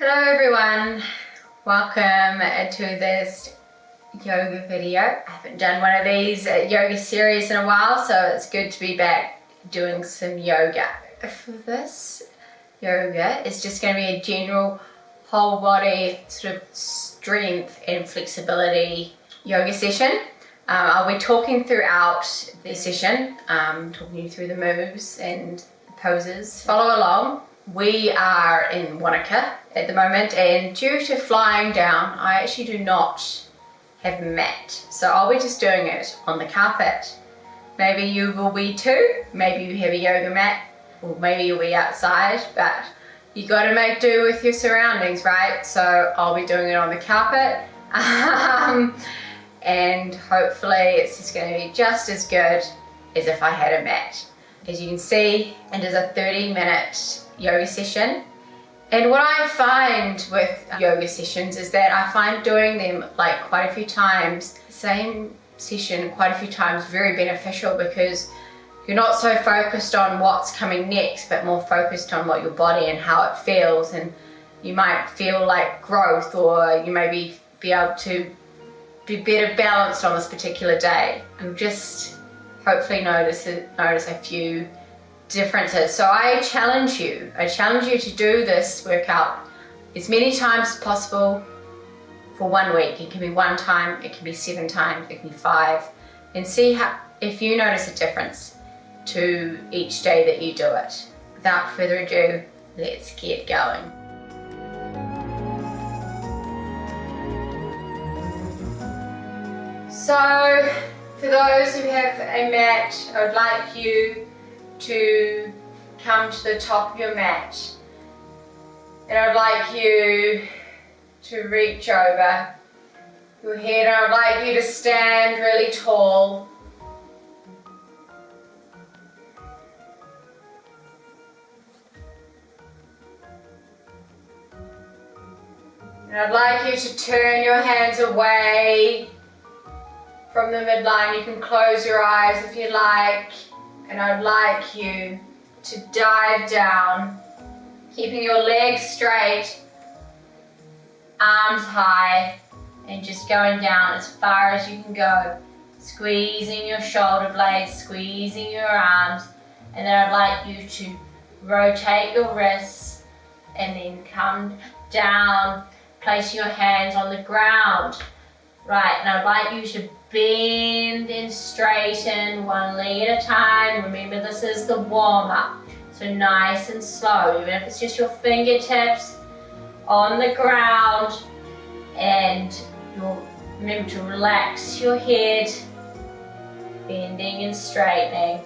Hello everyone, welcome to this yoga video. I haven't done one of these yoga series in a while, so it's good to be back doing some yoga. For this yoga, it's just going to be a general whole body sort of strength and flexibility yoga session. I'll be talking throughout the session, talking you through the moves and poses. Follow along. We are in Wanaka at the moment, and due to flying down, I actually do not have a mat. So I'll be just doing it on the carpet. Maybe you will be too. Maybe you have a yoga mat, or maybe you'll be outside, but you got to make do with your surroundings, right? So I'll be doing it on the carpet. And hopefully it's just going to be just as good as if I had a mat. As you can see, it is a 30-minute yoga session. And what I find with yoga sessions is that I find doing them like quite a few times, same session quite a few times, very beneficial, because you're not so focused on what's coming next, but more focused on what your body and how it feels. And you might feel like growth, or you maybe be able to be better balanced on this particular day, and just hopefully notice a few differences. So I challenge you to do this workout as many times as possible for 1 week. It can be 1 time, it can be 7 times, it can be 5, and see if you notice a difference to each day that you do it. Without further ado, let's get going. So for those who have a mat, I would like you to come to the top of your mat, and I'd like you to reach over your head, and I'd like you to stand really tall. And I'd like you to turn your hands away from the midline. You can close your eyes if you like. And I'd like you to dive down, keeping your legs straight, arms high, and just going down as far as you can go. Squeezing your shoulder blades, squeezing your arms, and then I'd like you to rotate your wrists and then come down, placing your hands on the ground. Right, and I'd like you to bend and straighten 1 leg at a time. Remember, this is the warm-up, so nice and slow, even if it's just your fingertips on the ground. And you'll remember to relax your head, bending and straightening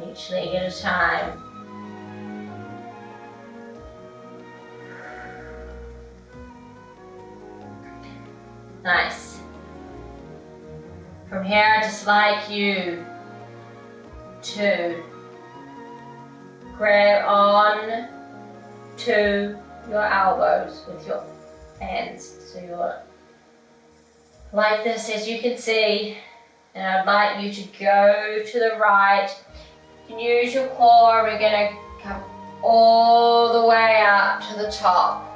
each leg at a time. Nice. From here, I'd just like you to grab on to your elbows with your hands. So you're like this, as you can see, and I'd like you to go to the right and use your core. We're going to come all the way up to the top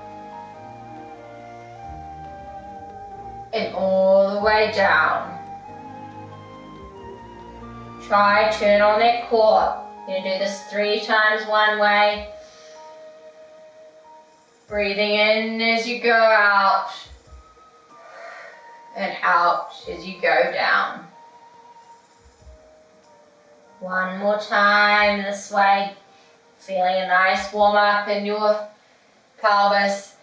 and all the way down. Try, turn on that core. You're going to do this 3 times one way. Breathing in as you go out, and out as you go down. 1 more time this way. Feeling a nice warm up in your pelvis.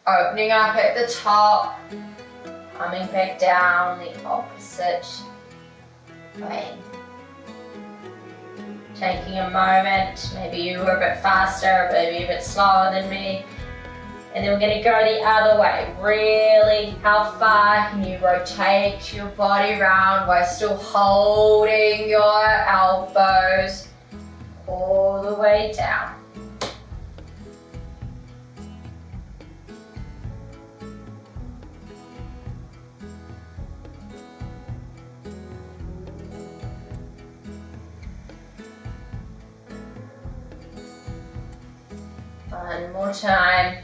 Opening up at the top. Coming back down the opposite way. Taking a moment, maybe you were a bit faster, maybe a bit slower than me. And then we're going to go the other way. Really, how far can you rotate your body around while still holding your elbows all the way down. One more time.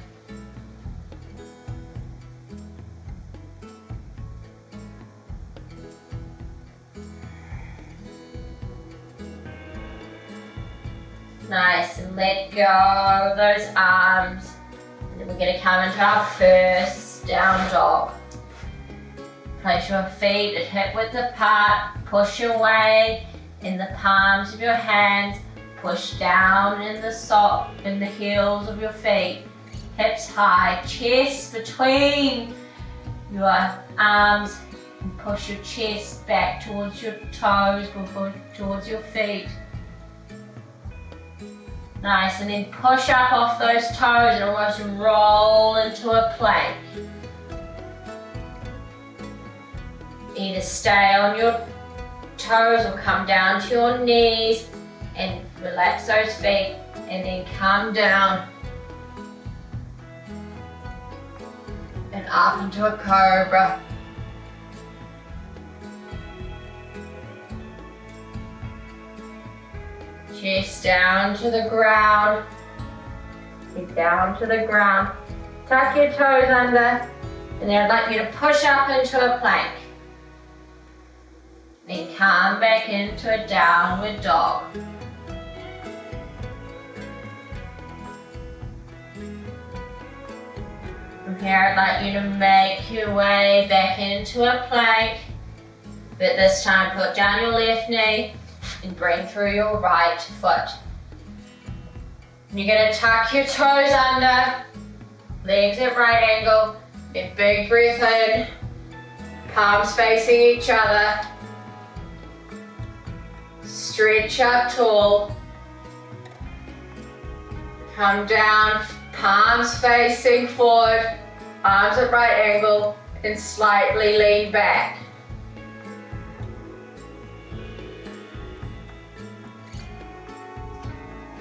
let go of those arms. And then we're going to come into our first down dog. Place your feet at hip width apart, push away in the palms of your hands, push down in the heels of your feet, hips high, chest between your arms, and push your chest back towards your toes, towards your feet. Nice, and then push up off those toes and almost roll into a plank. Either stay on your toes or come down to your knees and relax those feet, and then come down and up into a cobra. Chest down to the ground, down to the ground. Tuck your toes under, and then I'd like you to push up into a plank. Then come back into a downward dog. From here, I'd like you to make your way back into a plank, but this time put down your left knee and bring through your right foot. And you're going to tuck your toes under, legs at right angle, then big breath in, palms facing each other. Stretch up tall. Come down, palms facing forward, arms at right angle, and slightly lean back.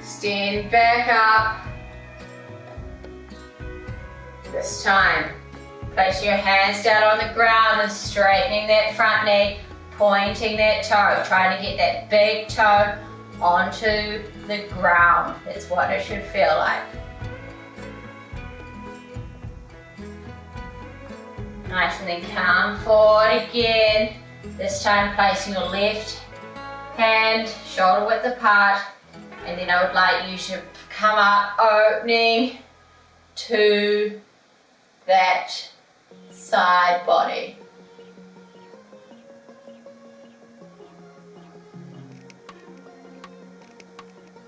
Stand back up. This time, place your hands down on the ground and straightening that front knee, pointing that toe, trying to get that big toe onto the ground. That's what it should feel like. Nice, and then come forward again. This time placing your left hand shoulder width apart, and then I would like you to come up, opening to that side body.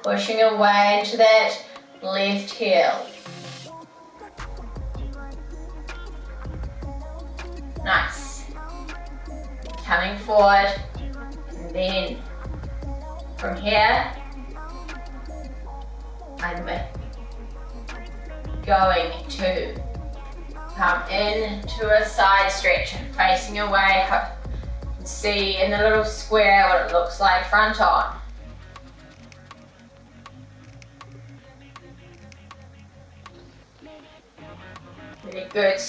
Pushing away into that left heel. Nice. Coming forward, and then from here, I'm going to come into a side stretch, facing away. See in the little square what it looks like front on. Really good.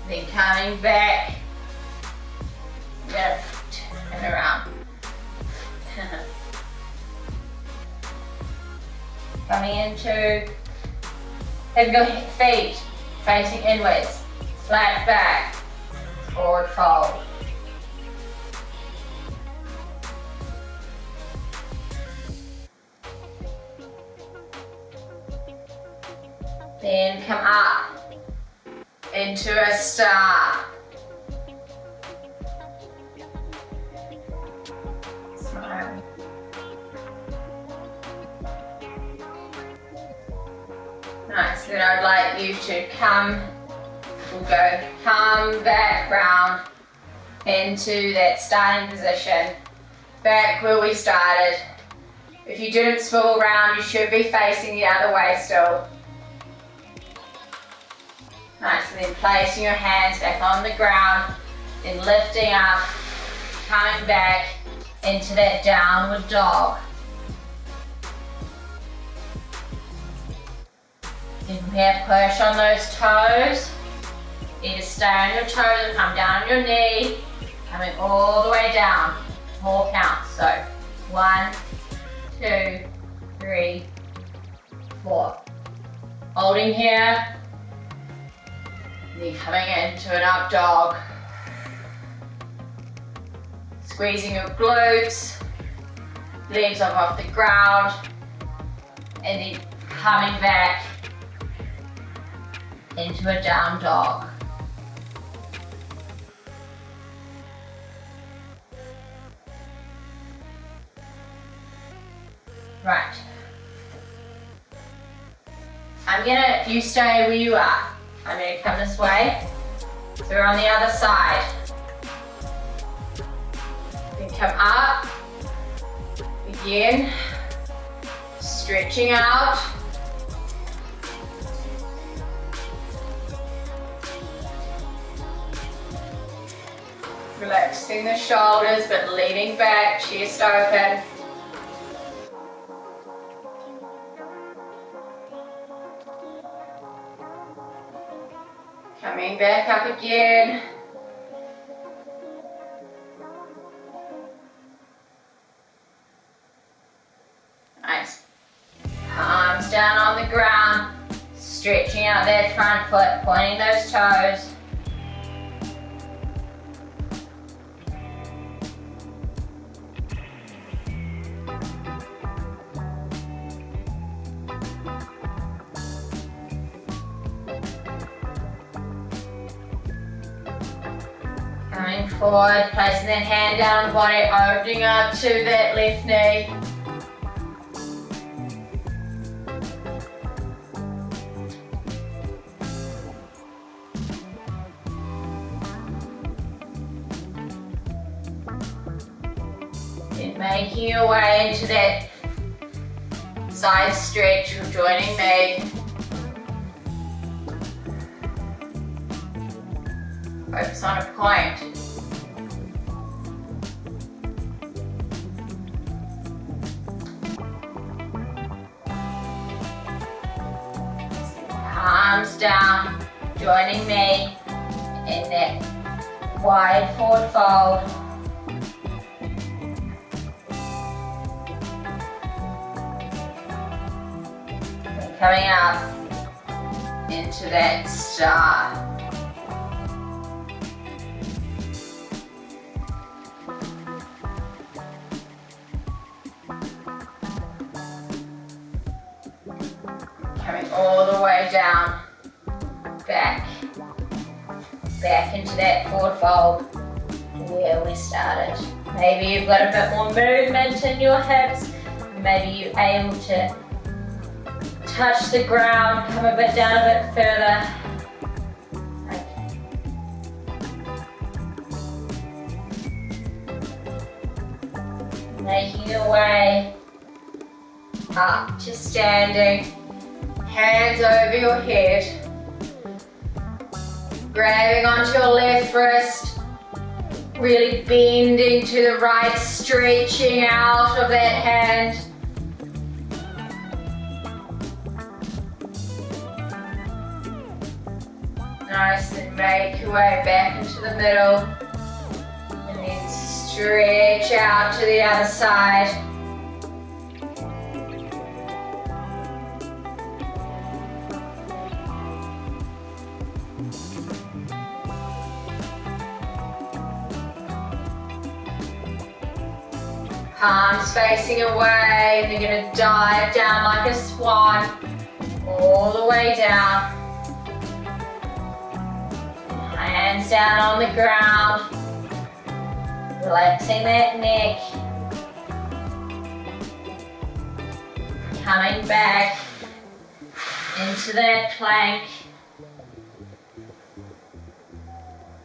Then coming back, left and around. Coming into, have your feet facing inwards, flat back, forward fold. Then come up into a star. Smile. Nice, then I'd like you to come back round into that starting position, back where we started. If you didn't swivel round, you should be facing the other way still. Nice, and then placing your hands back on the ground, then lifting up, coming back into that downward dog. Then from here, push on those toes. Either stay on your toes or come down on your knee, coming all the way down. 4 counts. So 1, 2, 3, 4. Holding here. Then coming into an up dog. squeezing your glutes, legs up off the ground, and then coming back into a down dog. Right. You stay where you are. I'm gonna come this way. So we're on the other side. Then come up. Again. Stretching out. Relaxing the shoulders, but leaning back, chest open. Coming back up again. Nice. Palms down on the ground, stretching out that front foot, pointing those toes. Coming forward, placing that hand down on the body, opening up to that left knee. Then making your way into that side stretch, joining me. Focus on a point. Palms down, joining me in that wide forward fold. And coming up into that star. Coming all the way down, back into that forward fold where we started. Maybe you've got a bit more movement in your hips, maybe you're able to touch the ground, come a bit down a bit further. Making your way up to standing. Hands over your head, grabbing onto your left wrist, really bending to the right, stretching out of that hand. Nice, and make your way back into the middle, and then stretch out to the other side. Palms facing away, and you're going to dive down like a swan, all the way down. Hands down on the ground, relaxing that neck. Coming back into that plank.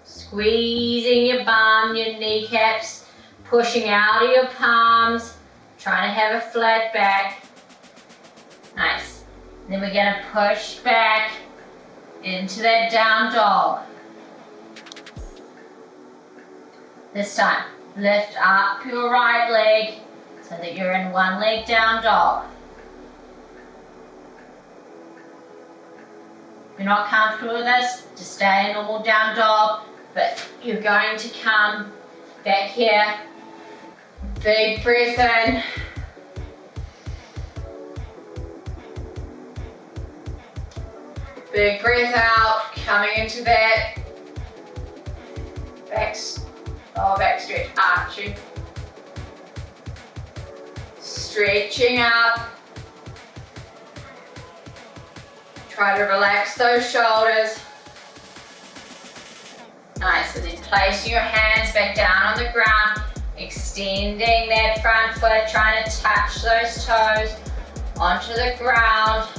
Squeezing your bum, your kneecaps. Pushing out of your palms, trying to have a flat back. Nice. And then we're going to push back into that down dog. This time, lift up your right leg so that you're in one leg down dog. If you're not comfortable with this, just stay in normal down dog, but you're going to come back here. Big breath in. Big breath out, coming into that Lower back stretch, arching. Stretching up. Try to relax those shoulders. Nice, and then placing your hands back down on the ground, extending that front foot, trying to touch those toes onto the ground.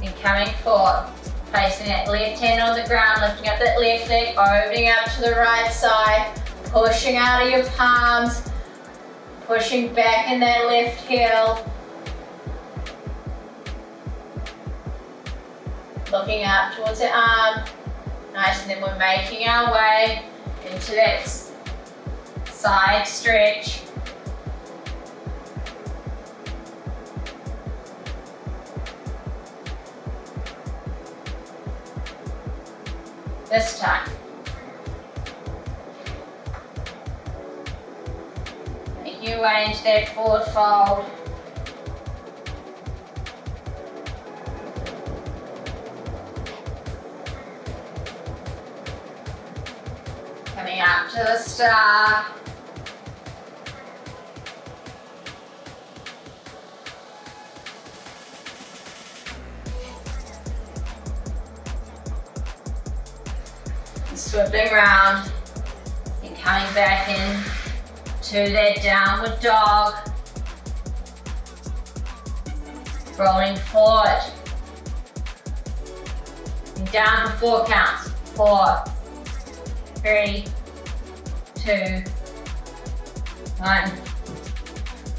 And coming forward, placing that left hand on the ground, lifting up that left leg, opening up to the right side, pushing out of your palms, pushing back in that left heel. Looking out towards the arm. Nice, and then we're making our way into that side stretch. This time. Making your way into that forward fold. Coming up to the star. And swiveling round and coming back in to that downward dog. Rolling forward. And down for 4 counts. 4, 3, 2, 1.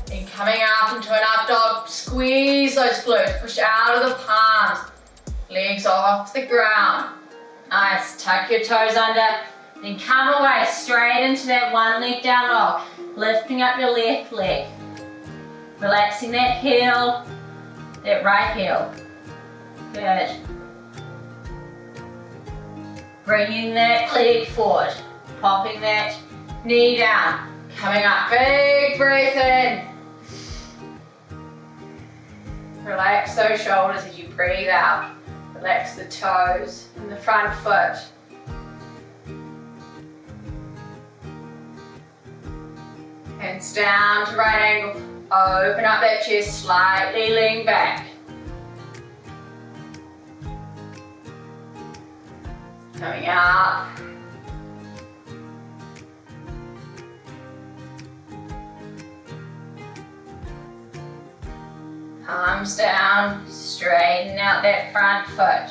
Then coming up into an up dog, squeeze those glutes, push out of the palms, legs off the ground. Nice, tuck your toes under, then come away straight into that one leg down dog, lifting up your left leg, relaxing that heel, that right heel. Good. Bringing that leg forward, popping that knee down, coming up, big breath in. Relax those shoulders as you breathe out. Relax the toes and the front foot. Hands down to right angle. Open up that chest, slightly lean back. Coming up. Palms down, straighten out that front foot.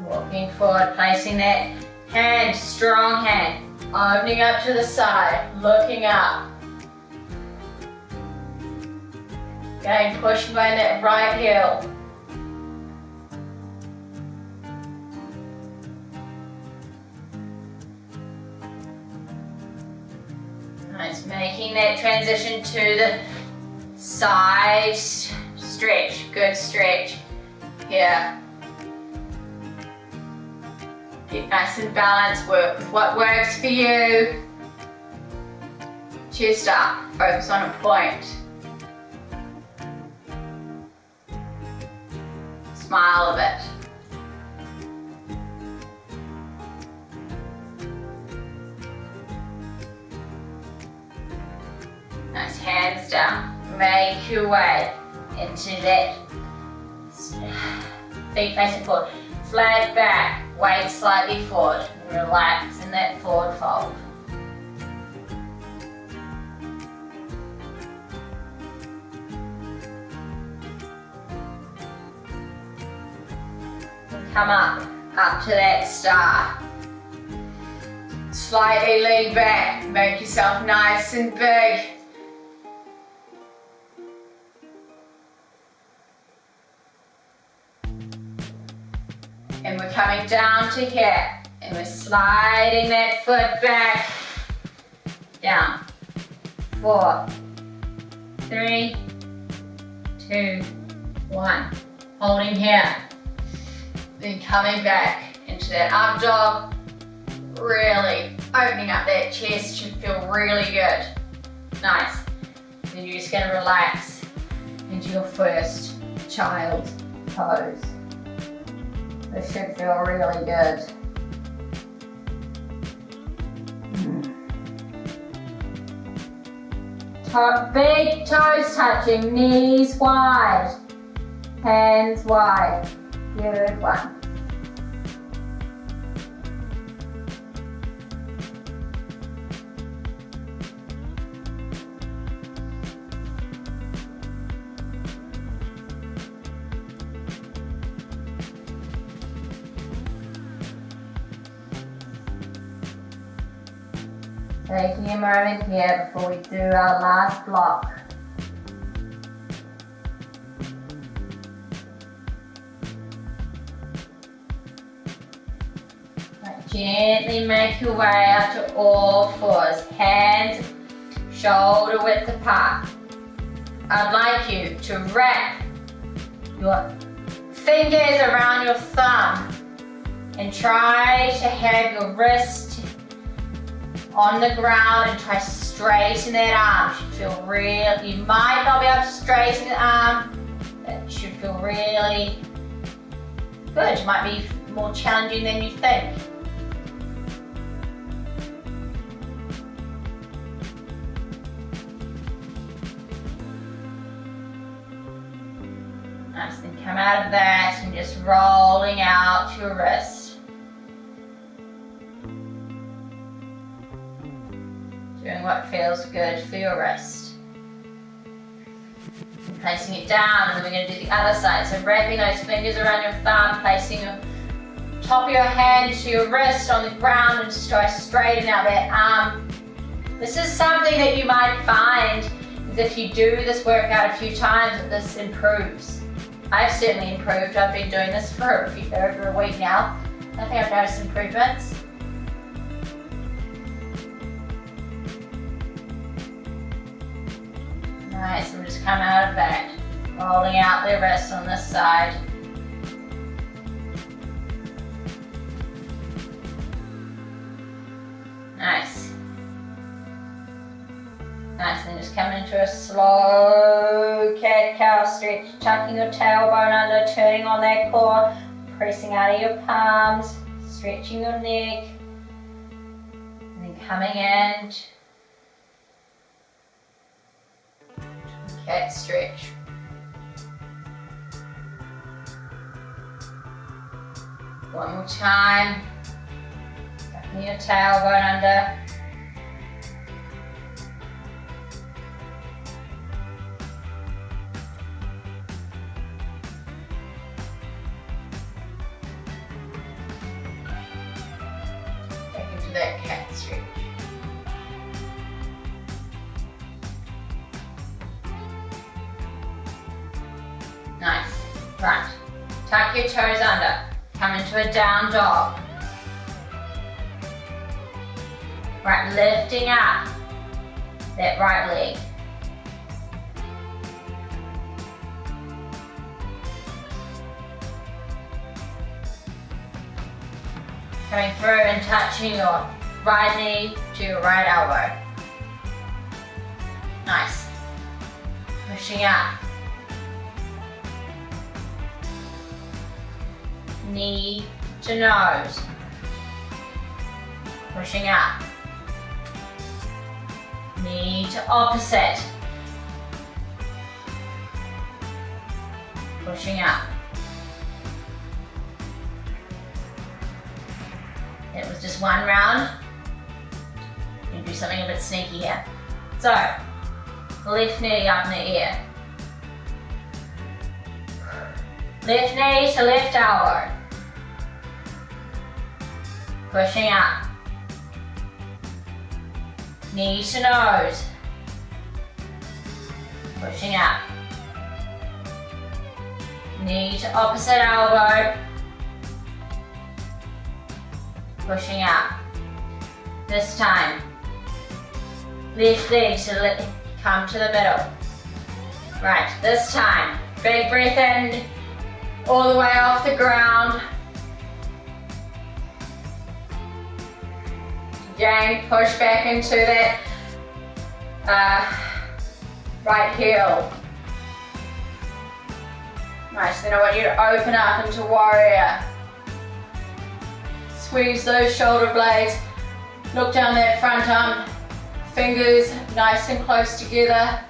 Walking forward, placing that hand, strong hand, opening up to the side, looking up. Again, pushing by that right heel. Nice, making that transition to the side stretch. Good stretch here. Get nice and balanced, work with what works for you. Chest up, focus on a point. Smile a bit. Nice, hands down. Make your way into that feet facing forward. Flat back, weight slightly forward. Relax in that forward fold. Come up to that star. Slightly lean back, make yourself nice and big. And we're coming down to here, and we're sliding that foot back, down. 4, 3, 2, 1. Holding here. Then coming back into that up dog, really opening up that chest should feel really good. Nice. Then you're just gonna relax into your first child pose. This should feel really good. Big toes touching, knees wide, hands wide. Good one. Taking a moment here before we do our last block. Gently make your way up to all fours, hands shoulder width apart. I'd like you to wrap your fingers around your thumb and try to have your wrist on the ground and try to straighten that arm. Should feel real. You might not be able to straighten the arm, but it should feel really good. It might be more challenging than you think. Nice, then come out of that and just rolling out your wrist. Doing what feels good for your wrist. And placing it down, and then we're going to do the other side. So wrapping those fingers around your thumb, placing your top of your hand to your wrist on the ground, and just try to straighten out that arm. This is something that you might find is if you do this workout a few times, that this improves. I've certainly improved. I've been doing this for over a week now. I think I've noticed improvements. Nice, and just come out of that, rolling out the wrist on this side. Nice. Nice, then just come into a slow cat-cow stretch, tucking your tailbone under, turning on that core, pressing out of your palms, stretching your neck, and then coming in. Cat stretch. One more time. Tucking your tailbone under. Back into that cat stretch. Nice. Right. Tuck your toes under. Come into a down dog. Right, lifting up that right leg. Coming through and touching your right knee to your right elbow. Nice. Pushing up. Knee to nose. Pushing up. Knee to opposite. Pushing up. It was just one round. You can do something a bit sneaky here. So, left knee up in the air. Left knee to left elbow. Pushing up. Knee to nose. Pushing up. Knee to opposite elbow. Pushing up. This time, left leg to come to the middle. Right, this time, big breath in, all the way off the ground. Again, push back into that right heel. Nice, then I want you to open up into warrior. Squeeze those shoulder blades. Look down that front arm. Fingers nice and close together.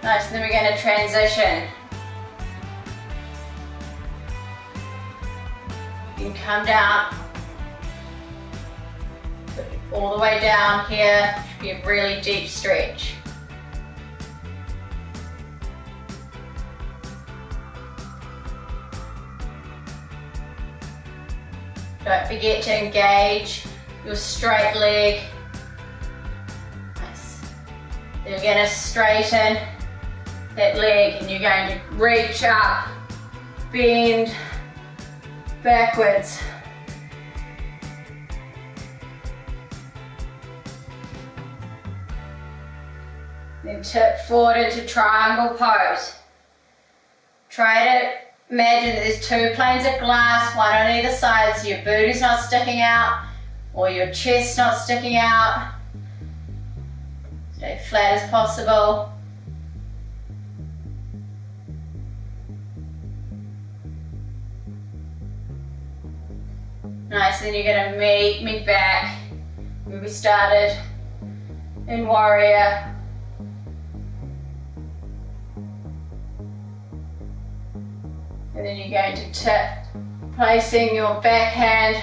Nice, and then we're going to transition. You can come down, all the way down here. Should be a really deep stretch. Don't forget to engage your straight leg. Nice. Then you're going to straighten that leg and you're going to reach up, bend backwards. Then tip forward into triangle pose. Try to imagine that there's two planes of glass, one on either side, so your booty's not sticking out or your chest not sticking out. Stay flat as possible. Nice, then you're going to meet me back where we started in warrior. And then you're going to tip, placing your back hand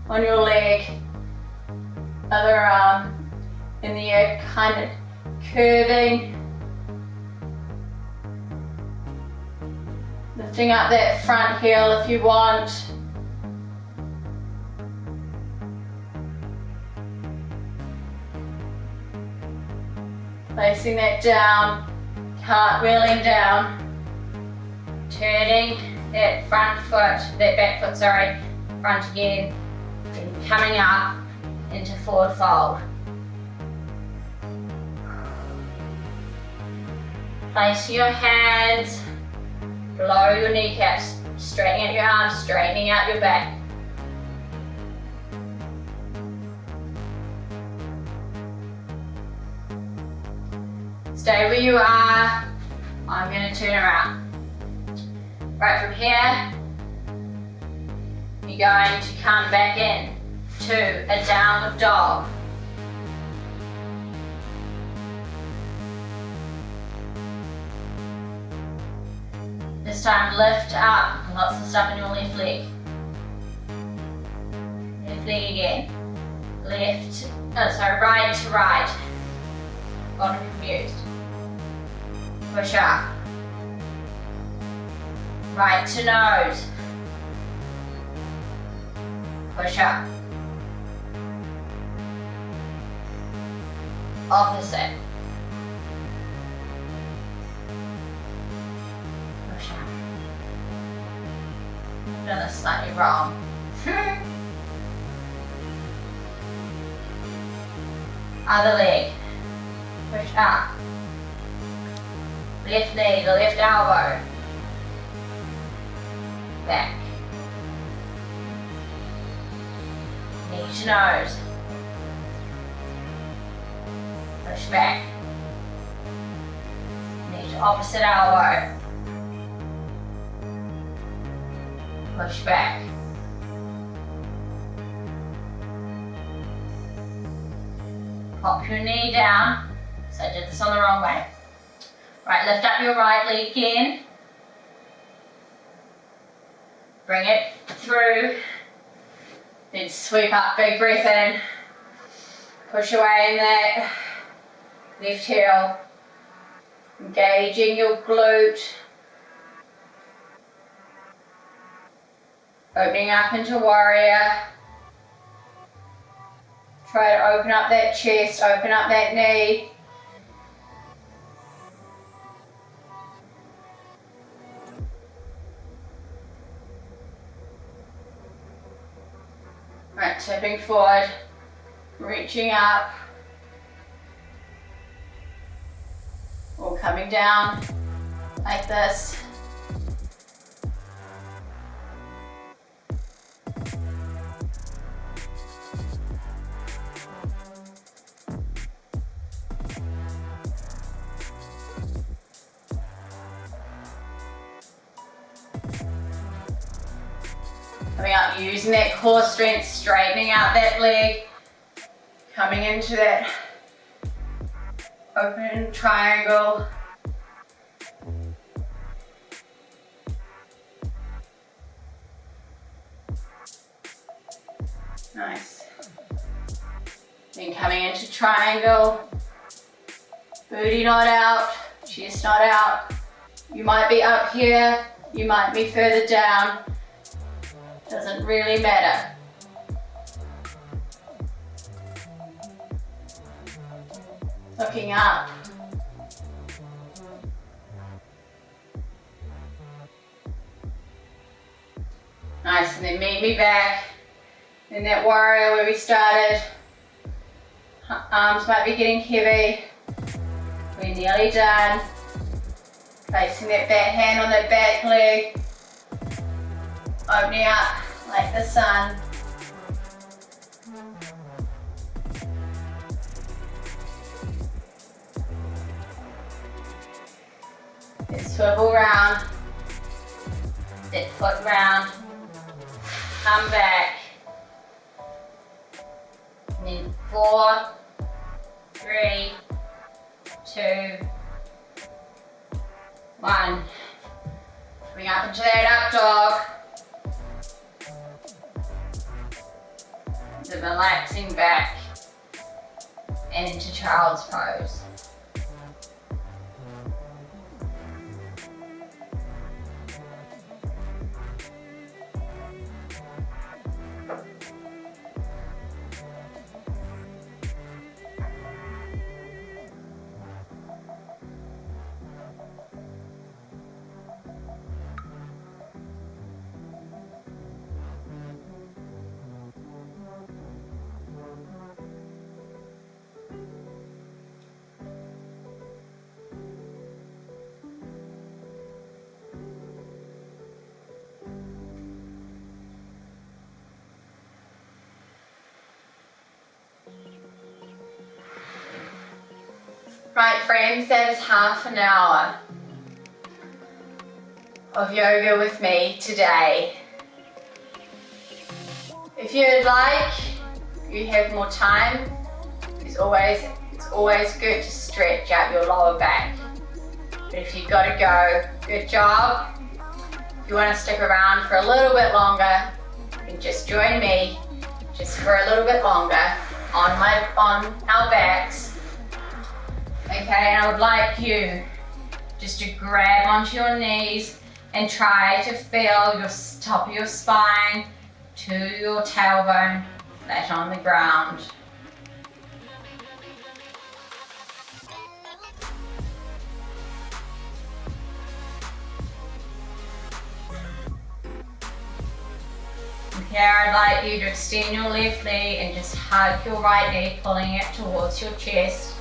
on your leg, other arm in the air, kind of curving, lifting up that front heel if you want. Placing that down, cartwheeling down, turning that front foot, that back foot, sorry, front again, and coming up into forward fold. Place your hands below your kneecaps, straightening out your arms, straightening out your back. Stay where you are. I'm going to turn around. Right from here, you're going to come back in to a downward dog. This time lift up, lots of stuff in your left leg. Left leg again. Right to right. Got confused. Push up. Right to nose. Push up. Opposite. Push up. I've done this slightly wrong. Other leg. Push up. Left knee, the left elbow. Back. Knee to nose. Push back. Knee to opposite elbow. Push back. Pop your knee down. So I did this on the wrong way. Right, lift up your right leg again. Bring it through. Then sweep up, big breath in. Push away in that left heel. Engaging your glute. Opening up into warrior. Try to open up that chest, open up that knee. Right, tipping forward, reaching up, or coming down like this. Coming up, using that core strength, straightening out that leg. Coming into that open triangle. Nice. Then coming into triangle. Booty not out, chest not out. You might be up here, you might be further down. Doesn't really matter. Looking up. Nice, and then meet me back in that warrior where we started. Arms might be getting heavy. We're nearly done. Placing that back hand on that back leg. Opening up like the sun. Then swivel round. That foot round. Come back. And then 4, 3, 2, 1. Bring up into that up dog. Then relaxing back and into child's pose. Right friends, that is half an hour of yoga with me today. If you'd like, you have more time, it's always good to stretch out your lower back. But if you've got to go, good job. If you want to stick around for a little bit longer, you can just join me just for a little bit longer on our backs. Okay, and I would like you just to grab onto your knees and try to feel your top of your spine to your tailbone flat on the ground. Here I'd like you to extend your left knee and just hug your right knee, pulling it towards your chest.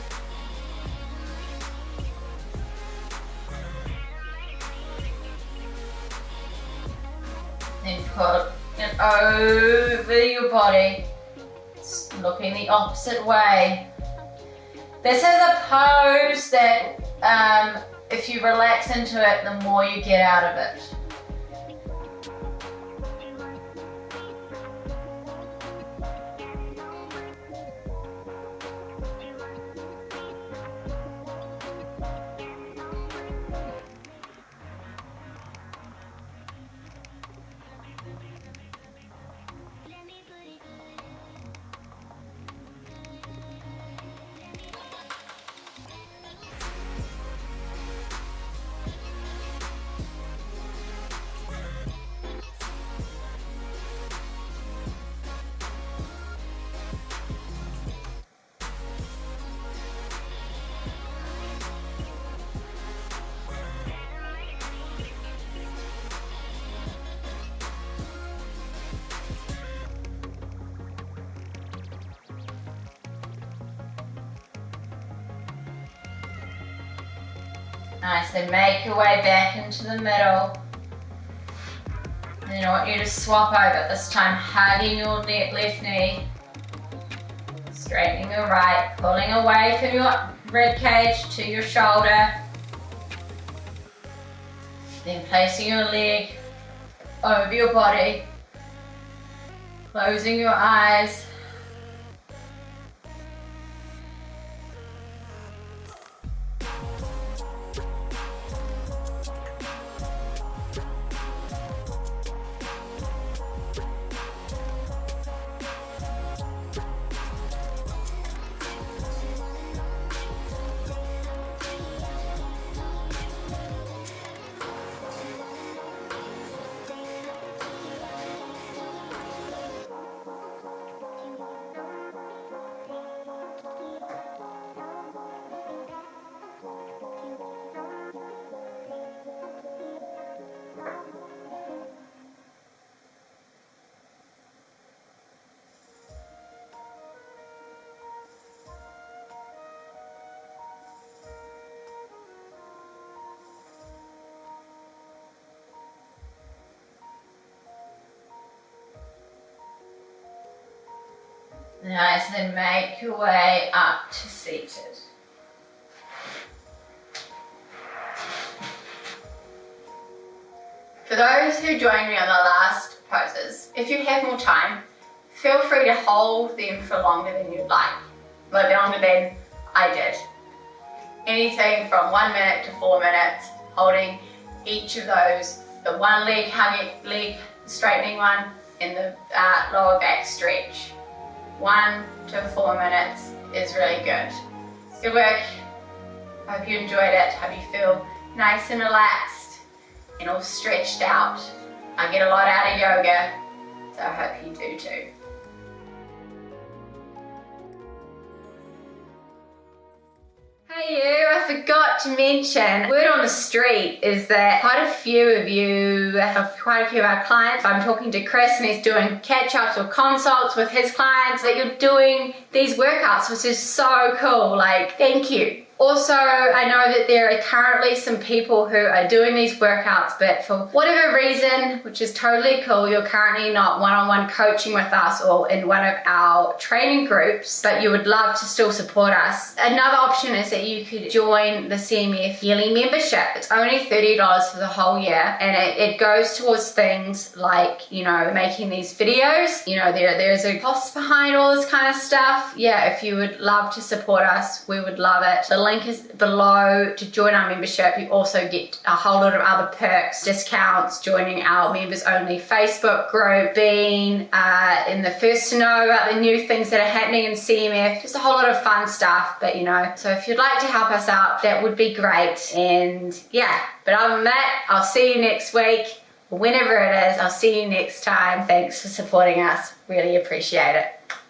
Then put it over your body, looking the opposite way. This is a pose that if you relax into it, the more you get out of it. Nice, then make your way back into the middle. And then I want you to swap over, this time hugging your left knee, straightening your right, pulling away from your rib cage to your shoulder. Then placing your leg over your body, Closing your eyes. Nice, and then make your way up to seated. For those who joined me on the last poses, if you have more time, feel free to hold them for longer than you'd like longer than I did. Anything from 1 minute to 4 minutes, holding each of those, the one leg straightening one, and the lower back stretch. 1 to 4 minutes is really good. Good work. Hope you enjoyed it. Hope you feel nice and relaxed and all stretched out. I get a lot out of yoga, so I hope you do too. Hey you, I forgot to mention, word on the street is that quite a few of our clients, I'm talking to Chris and he's doing catch-ups or consults with his clients, that you're doing these workouts, which is so cool, like, thank you. Also, I know that there are currently some people who are doing these workouts, but for whatever reason, which is totally cool, you're currently not one-on-one coaching with us or in one of our training groups, but you would love to still support us. Another option is that you could join the CMF yearly membership. It's only $30 for the whole year, and it goes towards things like, you know, making these videos. You know, there's a cost behind all this kind of stuff. Yeah, if you would love to support us, we would love it. The link is below to join our membership. You also get a whole lot of other perks, discounts, joining our members only Facebook group, being in the first to know about the new things that are happening in CMF, just a whole lot of fun stuff. But you know, so if you'd like to help us out, that would be great. And yeah, but other than that, I'll see you next week, whenever it is. I'll see you next time. Thanks for supporting us, really appreciate it.